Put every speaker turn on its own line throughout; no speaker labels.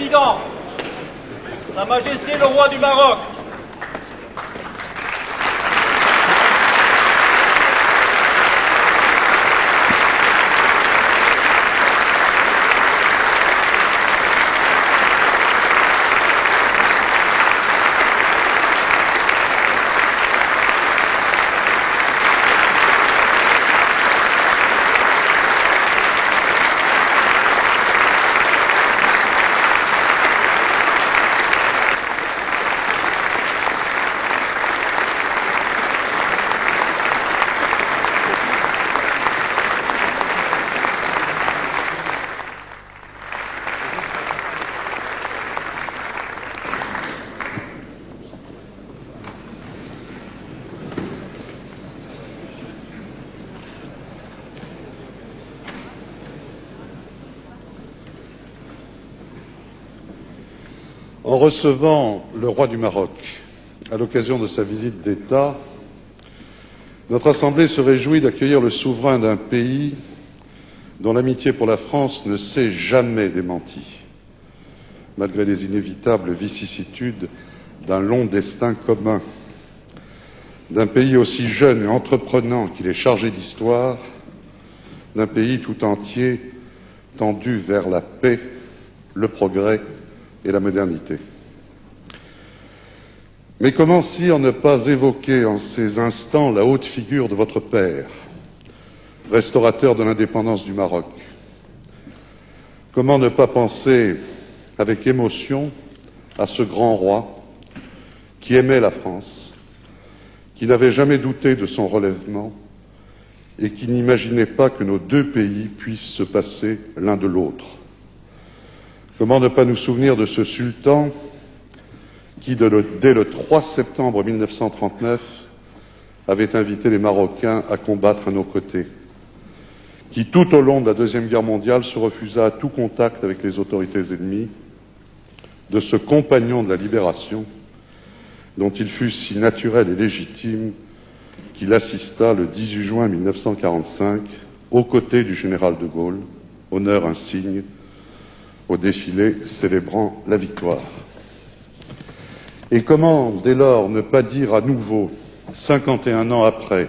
Président, Sa Majesté le Roi du Maroc,
en recevant le roi du Maroc à l'occasion de sa visite d'État, notre Assemblée se réjouit d'accueillir le souverain d'un pays dont l'amitié pour la France ne s'est jamais démentie, malgré les inévitables vicissitudes d'un long destin commun, d'un pays aussi jeune et entreprenant qu'il est chargé d'histoire, d'un pays tout entier tendu vers la paix, le progrès et la modernité. Mais comment, sire, ne pas évoquer en ces instants la haute figure de votre père, restaurateur de l'indépendance du Maroc? Comment ne pas penser avec émotion à ce grand roi qui aimait la France, qui n'avait jamais douté de son relèvement et qui n'imaginait pas que nos deux pays puissent se passer l'un de l'autre? Comment ne pas nous souvenir de ce sultan qui, dès le 3 septembre 1939, avait invité les Marocains à combattre à nos côtés, qui, tout au long de la Deuxième Guerre mondiale, se refusa à tout contact avec les autorités ennemies, de ce compagnon de la libération, dont il fut si naturel et légitime qu'il assista le 18 juin 1945, aux côtés du général de Gaulle, honneur insigne, au défilé célébrant la victoire. Et comment, dès lors, ne pas dire à nouveau, 51 ans après,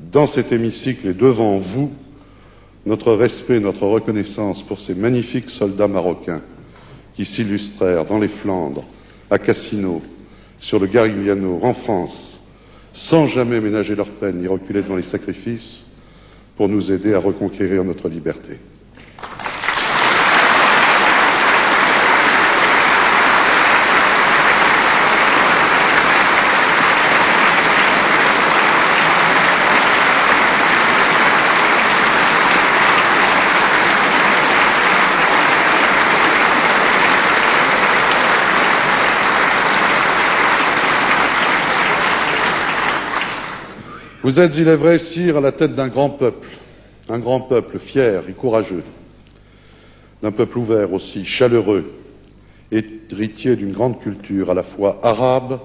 dans cet hémicycle et devant vous, notre respect, notre reconnaissance pour ces magnifiques soldats marocains qui s'illustrèrent dans les Flandres, à Cassino, sur le Garigliano, en France, sans jamais ménager leur peine ni reculer devant les sacrifices, pour nous aider à reconquérir notre liberté. Vous êtes, il est vrai, sire, à la tête d'un grand peuple fier et courageux, d'un peuple ouvert aussi, chaleureux, héritier d'une grande culture à la fois arabe,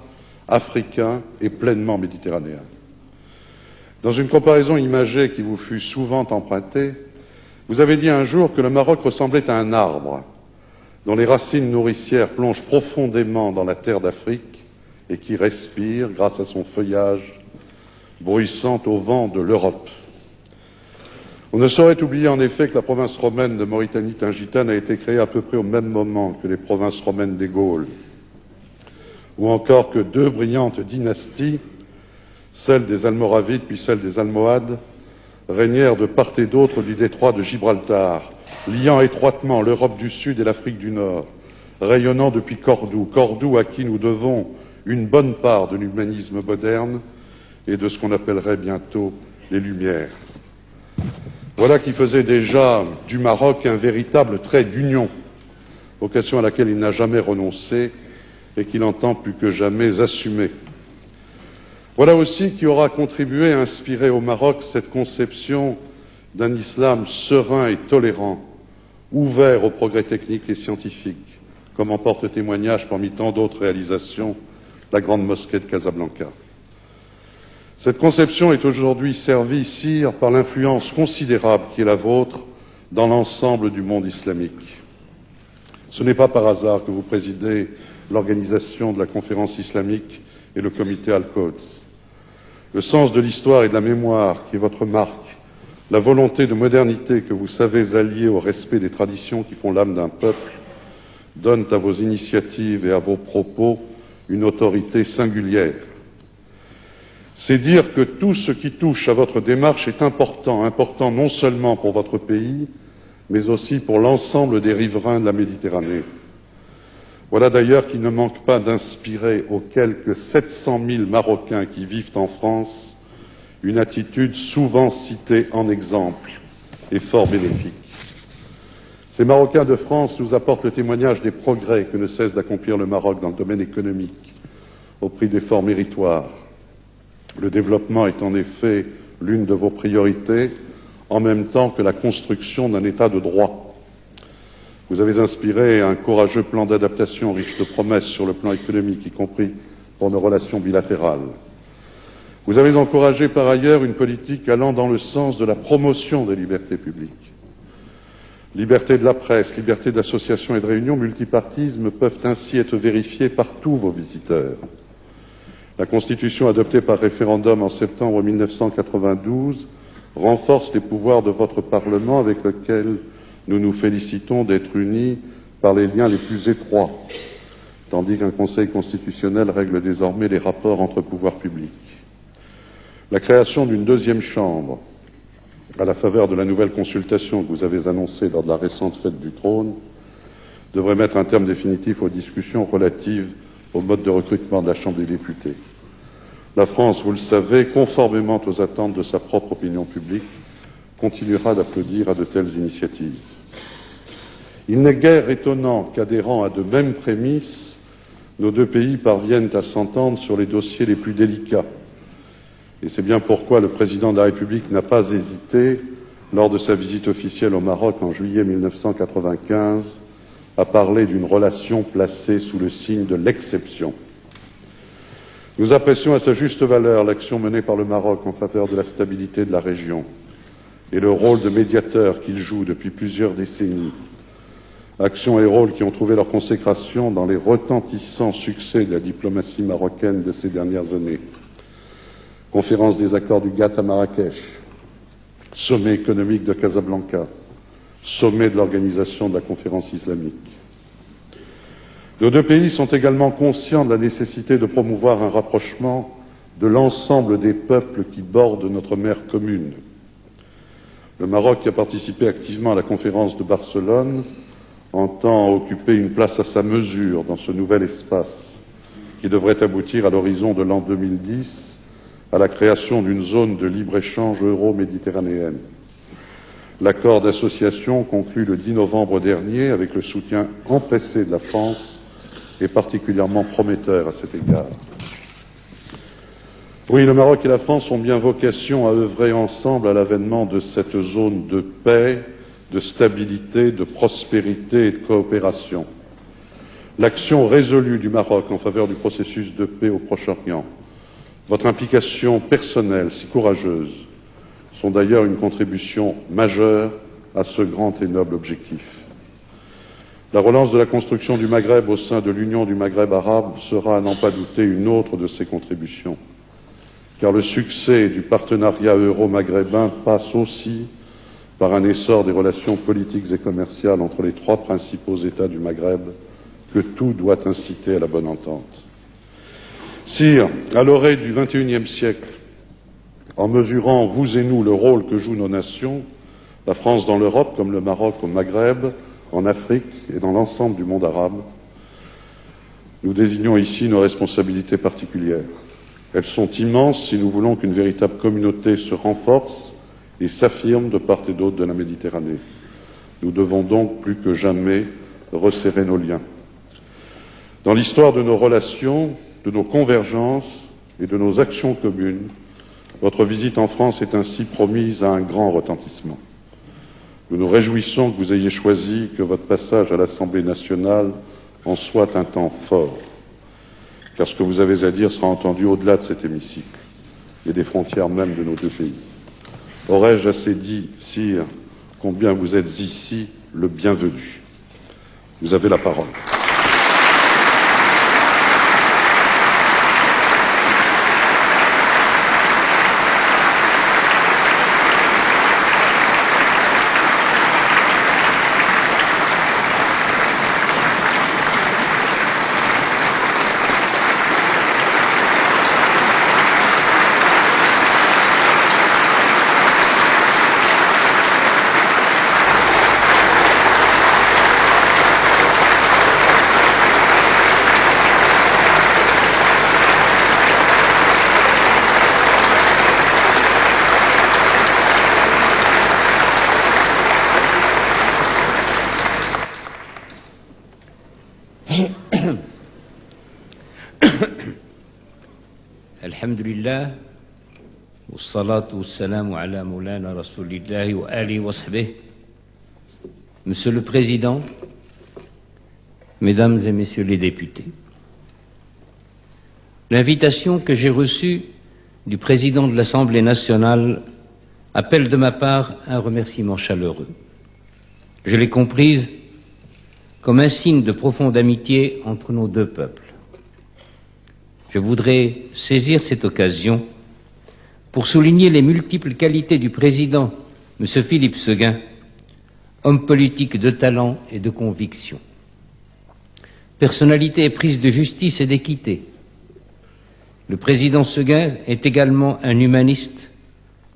africain et pleinement méditerranéen. Dans une comparaison imagée qui vous fut souvent empruntée, vous avez dit un jour que le Maroc ressemblait à un arbre dont les racines nourricières plongent profondément dans la terre d'Afrique et qui respire grâce à son feuillage bruissant au vent de l'Europe. On ne saurait oublier en effet que la province romaine de Mauritanie-Tingitane a été créée à peu près au même moment que les provinces romaines des Gaules, ou encore que deux brillantes dynasties, celle des Almoravides puis celle des Almohades, régnèrent de part et d'autre du détroit de Gibraltar, liant étroitement l'Europe du Sud et l'Afrique du Nord, rayonnant depuis Cordoue à qui nous devons une bonne part de l'humanisme moderne et de ce qu'on appellerait bientôt les Lumières. Voilà qui faisait déjà du Maroc un véritable trait d'union, vocation à laquelle il n'a jamais renoncé et qu'il entend plus que jamais assumer. Voilà aussi qui aura contribué à inspirer au Maroc cette conception d'un islam serein et tolérant, ouvert au progrès technique et scientifique, comme en porte témoignage parmi tant d'autres réalisations la grande mosquée de Casablanca. Cette conception est aujourd'hui servie, sire, par l'influence considérable qui est la vôtre dans l'ensemble du monde islamique. Ce n'est pas par hasard que vous présidez l'organisation de la conférence islamique et le comité Al-Quds. Le sens de l'histoire et de la mémoire qui est votre marque, la volonté de modernité que vous savez allier au respect des traditions qui font l'âme d'un peuple, donnent à vos initiatives et à vos propos une autorité singulière. C'est dire que tout ce qui touche à votre démarche est important, important non seulement pour votre pays, mais aussi pour l'ensemble des riverains de la Méditerranée. Voilà d'ailleurs qui ne manque pas d'inspirer aux quelques 700 000 Marocains qui vivent en France une attitude souvent citée en exemple et fort bénéfique. Ces Marocains de France nous apportent le témoignage des progrès que ne cesse d'accomplir le Maroc dans le domaine économique, au prix d'efforts méritoires. Le développement est en effet l'une de vos priorités, en même temps que la construction d'un État de droit. Vous avez inspiré un courageux plan d'adaptation riche de promesses sur le plan économique, y compris pour nos relations bilatérales. Vous avez encouragé par ailleurs une politique allant dans le sens de la promotion des libertés publiques. Liberté de la presse, liberté d'association et de réunion, multipartisme peuvent ainsi être vérifiés par tous vos visiteurs. La Constitution adoptée par référendum en septembre 1992 renforce les pouvoirs de votre Parlement avec lequel nous nous félicitons d'être unis par les liens les plus étroits, tandis qu'un Conseil constitutionnel règle désormais les rapports entre pouvoirs publics. La création d'une deuxième chambre, à la faveur de la nouvelle consultation que vous avez annoncée lors de la récente fête du trône, devrait mettre un terme définitif aux discussions relatives au mode de recrutement de la Chambre des députés. La France, vous le savez, conformément aux attentes de sa propre opinion publique, continuera d'applaudir à de telles initiatives. Il n'est guère étonnant qu'adhérant à de mêmes prémices, nos deux pays parviennent à s'entendre sur les dossiers les plus délicats. Et c'est bien pourquoi le président de la République n'a pas hésité, lors de sa visite officielle au Maroc en juillet 1995, à parler d'une relation placée sous le signe de l'exception. Nous apprécions à sa juste valeur l'action menée par le Maroc en faveur de la stabilité de la région et le rôle de médiateur qu'il joue depuis plusieurs décennies. Actions et rôles qui ont trouvé leur consécration dans les retentissants succès de la diplomatie marocaine de ces dernières années. Conférence des accords du GATT à Marrakech, sommet économique de Casablanca, sommet de l'organisation de la conférence islamique. Nos deux pays sont également conscients de la nécessité de promouvoir un rapprochement de l'ensemble des peuples qui bordent notre mer commune. Le Maroc, qui a participé activement à la conférence de Barcelone, entend occuper une place à sa mesure dans ce nouvel espace qui devrait aboutir à l'horizon de l'an 2010 à la création d'une zone de libre-échange euro-méditerranéenne. L'accord d'association conclu le 10 novembre dernier avec le soutien empressé de la France est particulièrement prometteur à cet égard. Oui, le Maroc et la France ont bien vocation à œuvrer ensemble à l'avènement de cette zone de paix, de stabilité, de prospérité et de coopération. L'action résolue du Maroc en faveur du processus de paix au Proche-Orient, votre implication personnelle si courageuse, sont d'ailleurs une contribution majeure à ce grand et noble objectif. La relance de la construction du Maghreb au sein de l'Union du Maghreb arabe sera, à n'en pas douter, une autre de ces contributions, car le succès du partenariat euro-maghrébin passe aussi par un essor des relations politiques et commerciales entre les trois principaux États du Maghreb, que tout doit inciter à la bonne entente. Sire, à l'orée du XXIe siècle, en mesurant, vous et nous, le rôle que jouent nos nations, la France dans l'Europe comme le Maroc au Maghreb, en Afrique et dans l'ensemble du monde arabe, nous désignons ici nos responsabilités particulières. Elles sont immenses si nous voulons qu'une véritable communauté se renforce et s'affirme de part et d'autre de la Méditerranée. Nous devons donc plus que jamais resserrer nos liens. Dans l'histoire de nos relations, de nos convergences et de nos actions communes, votre visite en France est ainsi promise à un grand retentissement. Nous nous réjouissons que vous ayez choisi que votre passage à l'Assemblée nationale en soit un temps fort, car ce que vous avez à dire sera entendu au-delà de cet hémicycle et des frontières même de nos deux pays. Aurais-je assez dit, sire, combien vous êtes ici le bienvenu. Vous avez la parole.
Alhamdulillah, wassalatu wassalamu ala moulana rasulillahi wa alihi wa sahbihi. Monsieur le Président, Mesdames et Messieurs les députés, l'invitation que j'ai reçue du Président de l'Assemblée nationale appelle de ma part un remerciement chaleureux. Je l'ai comprise comme un signe de profonde amitié entre nos deux peuples. Je voudrais saisir cette occasion pour souligner les multiples qualités du président, M. Philippe Séguin, homme politique de talent et de conviction. Personnalité éprise de justice et d'équité. Le président Séguin est également un humaniste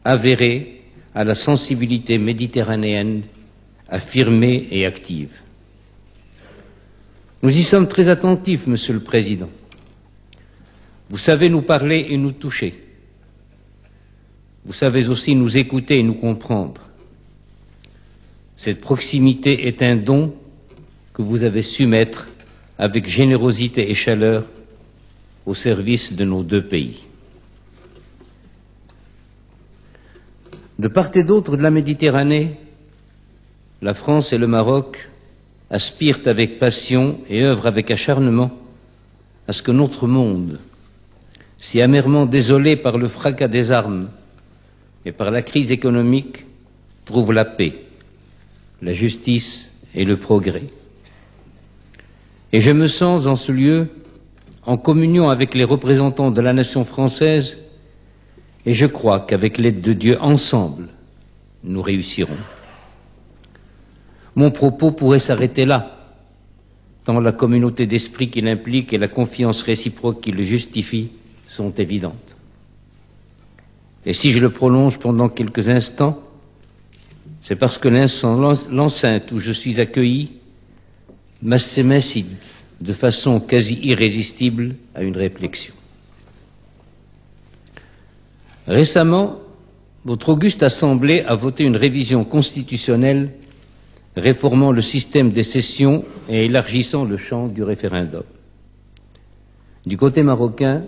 avéré à la sensibilité méditerranéenne, affirmée et active. Nous y sommes très attentifs, Monsieur le Président. Vous savez nous parler et nous toucher. Vous savez aussi nous écouter et nous comprendre. Cette proximité est un don que vous avez su mettre avec générosité et chaleur au service de nos deux pays. De part et d'autre de la Méditerranée, la France et le Maroc aspirent avec passion et œuvrent avec acharnement à ce que notre monde, si amèrement désolé par le fracas des armes et par la crise économique, trouve la paix, la justice et le progrès. Et je me sens en ce lieu en communion avec les représentants de la nation française, et je crois qu'avec l'aide de Dieu, ensemble, nous réussirons. Mon propos pourrait s'arrêter là, tant la communauté d'esprit qu'il implique et la confiance réciproque qui le justifie sont évidentes. Et si je le prolonge pendant quelques instants, c'est parce que l'enceinte où je suis accueilli m'incite de façon quasi irrésistible à une réflexion. Récemment, votre auguste Assemblée a voté une révision constitutionnelle réformant le système des sessions et élargissant le champ du référendum. Du côté marocain,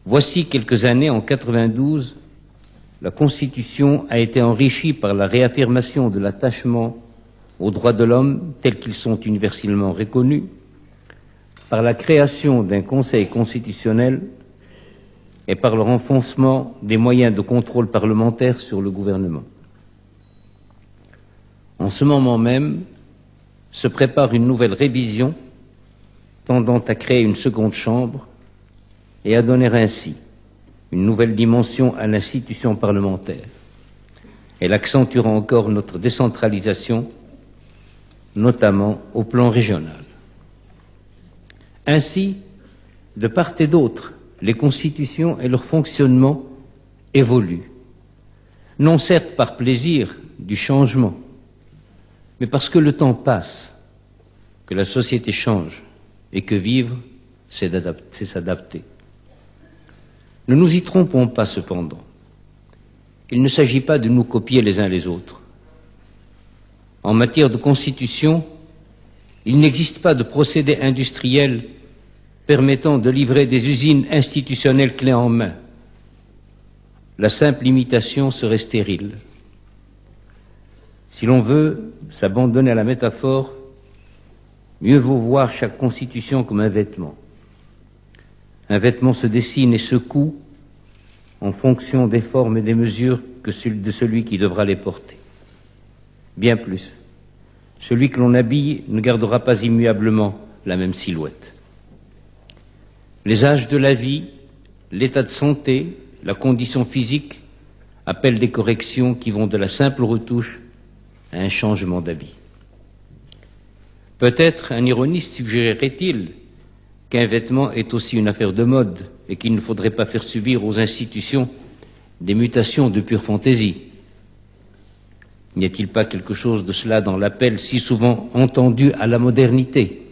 voici quelques années, en 92, la Constitution a été enrichie par la réaffirmation de l'attachement aux droits de l'homme tels qu'ils sont universellement reconnus, par la création d'un Conseil constitutionnel et par le renforcement des moyens de contrôle parlementaire sur le gouvernement. En ce moment même, se prépare une nouvelle révision tendant à créer une seconde chambre et à donner ainsi une nouvelle dimension à l'institution parlementaire. Elle accentuera encore notre décentralisation, notamment au plan régional. Ainsi, de part et d'autre, les constitutions et leur fonctionnement évoluent, non certes par plaisir du changement, mais parce que le temps passe, que la société change et que vivre, c'est s'adapter. Ne nous y trompons pas cependant. Il ne s'agit pas de nous copier les uns les autres. En matière de constitution, il n'existe pas de procédé industriel permettant de livrer des usines institutionnelles clés en main. La simple imitation serait stérile. Si l'on veut s'abandonner à la métaphore, mieux vaut voir chaque constitution comme un vêtement. Un vêtement se dessine et se coud en fonction des formes et des mesures de celui qui devra les porter. Bien plus, celui que l'on habille ne gardera pas immuablement la même silhouette. Les âges de la vie, l'état de santé, la condition physique appellent des corrections qui vont de la simple retouche à un changement d'habit. Peut-être un ironiste suggérerait-il qu'un vêtement est aussi une affaire de mode et qu'il ne faudrait pas faire subir aux institutions des mutations de pure fantaisie. N'y a-t-il pas quelque chose de cela dans l'appel si souvent entendu à la modernité?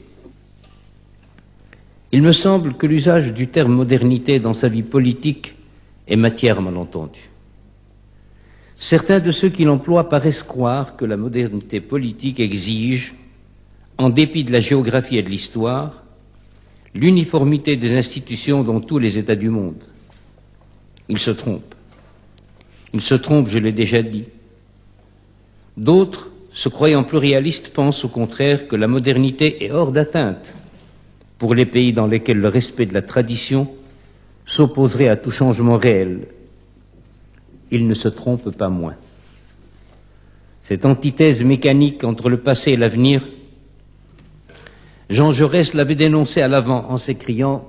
Il me semble que l'usage du terme modernité dans sa vie politique est matière malentendue. Certains de ceux qui l'emploient paraissent croire que la modernité politique exige, en dépit de la géographie et de l'histoire, l'uniformité des institutions dans tous les États du monde. Ils se trompent. Ils se trompent, je l'ai déjà dit. D'autres, se croyant pluralistes, pensent au contraire que la modernité est hors d'atteinte pour les pays dans lesquels le respect de la tradition s'opposerait à tout changement réel. Ils ne se trompent pas moins. Cette antithèse mécanique entre le passé et l'avenir, Jean Jaurès l'avait dénoncée à l'avant en s'écriant,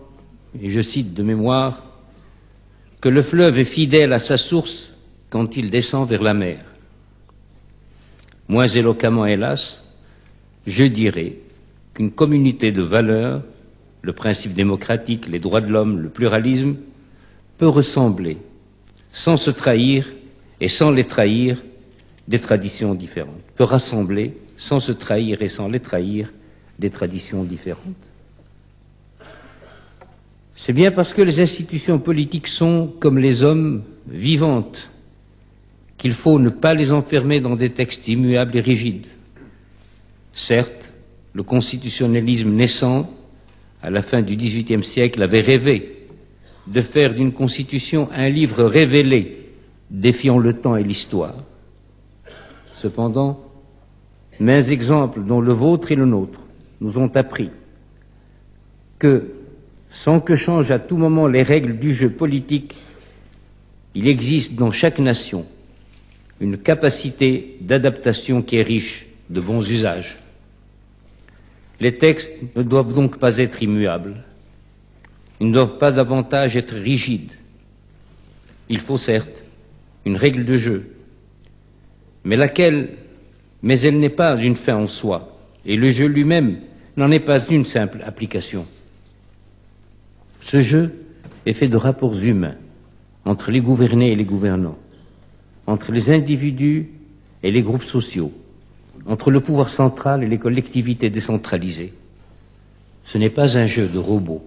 et je cite de mémoire, que le fleuve est fidèle à sa source quand il descend vers la mer. Moins éloquemment, hélas, je dirais qu'une communauté de valeurs, le principe démocratique, les droits de l'homme, le pluralisme, peut ressembler, sans se trahir et sans les trahir, des traditions différentes, peut rassembler, sans se trahir et sans les trahir, des traditions différentes. C'est bien parce que les institutions politiques sont, comme les hommes, vivantes, qu'il faut ne pas les enfermer dans des textes immuables et rigides. Certes, le constitutionnalisme naissant, à la fin du XVIIIe siècle, avait rêvé de faire d'une Constitution un livre révélé, défiant le temps et l'histoire. Cependant, maints exemples, dont le vôtre et le nôtre, nous ont appris que, sans que changent à tout moment les règles du jeu politique, il existe dans chaque nation une capacité d'adaptation qui est riche de bons usages. Les textes ne doivent donc pas être immuables. Ils ne doivent pas davantage être rigides. Il faut certes une règle de jeu, mais elle n'est pas une fin en soi, et le jeu lui-même n'en est pas une simple application. Ce jeu est fait de rapports humains entre les gouvernés et les gouvernants, entre les individus et les groupes sociaux, entre le pouvoir central et les collectivités décentralisées. Ce n'est pas un jeu de robots.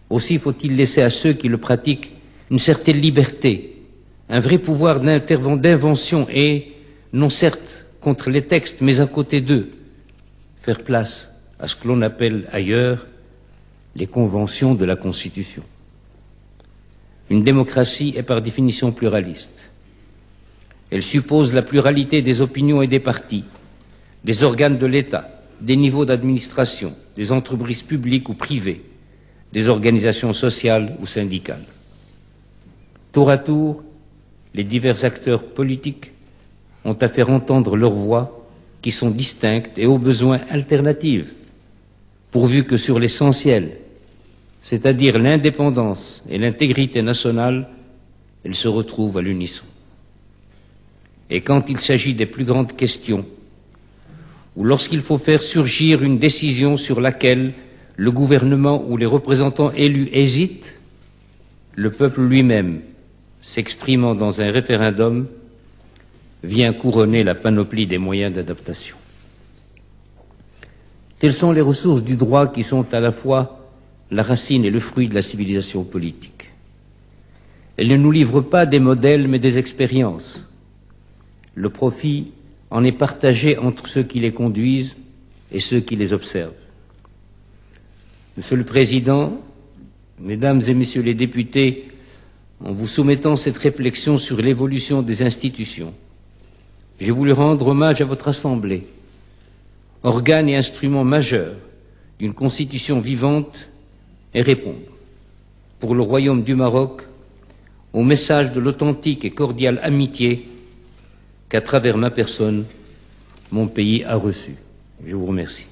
Aussi faut-il laisser à ceux qui le pratiquent une certaine liberté, un vrai pouvoir d'invention et, non certes contre les textes, mais à côté d'eux, faire place à ce que l'on appelle ailleurs les conventions de la Constitution. Une démocratie est par définition pluraliste. Elle suppose la pluralité des opinions et des partis, des organes de l'État, des niveaux d'administration, des entreprises publiques ou privées, des organisations sociales ou syndicales. Tour à tour, les divers acteurs politiques ont à faire entendre leurs voix qui sont distinctes et au besoin alternatives, pourvu que sur l'essentiel, c'est-à-dire l'indépendance et l'intégrité nationale, elles se retrouvent à l'unisson. Et quand il s'agit des plus grandes questions, ou lorsqu'il faut faire surgir une décision sur laquelle le gouvernement ou les représentants élus hésitent, le peuple lui-même, s'exprimant dans un référendum, vient couronner la panoplie des moyens d'adaptation. Telles sont les ressources du droit qui sont à la fois la racine et le fruit de la civilisation politique. Elles ne nous livrent pas des modèles mais des expériences. Le profit en est partagé entre ceux qui les conduisent et ceux qui les observent. Monsieur le Président, Mesdames et Messieurs les députés, en vous soumettant cette réflexion sur l'évolution des institutions, j'ai voulu rendre hommage à votre Assemblée, organe et instrument majeur d'une constitution vivante, et répondre, pour le Royaume du Maroc, au message de l'authentique et cordiale amitié qu'à travers ma personne, mon pays a reçu. Je vous remercie.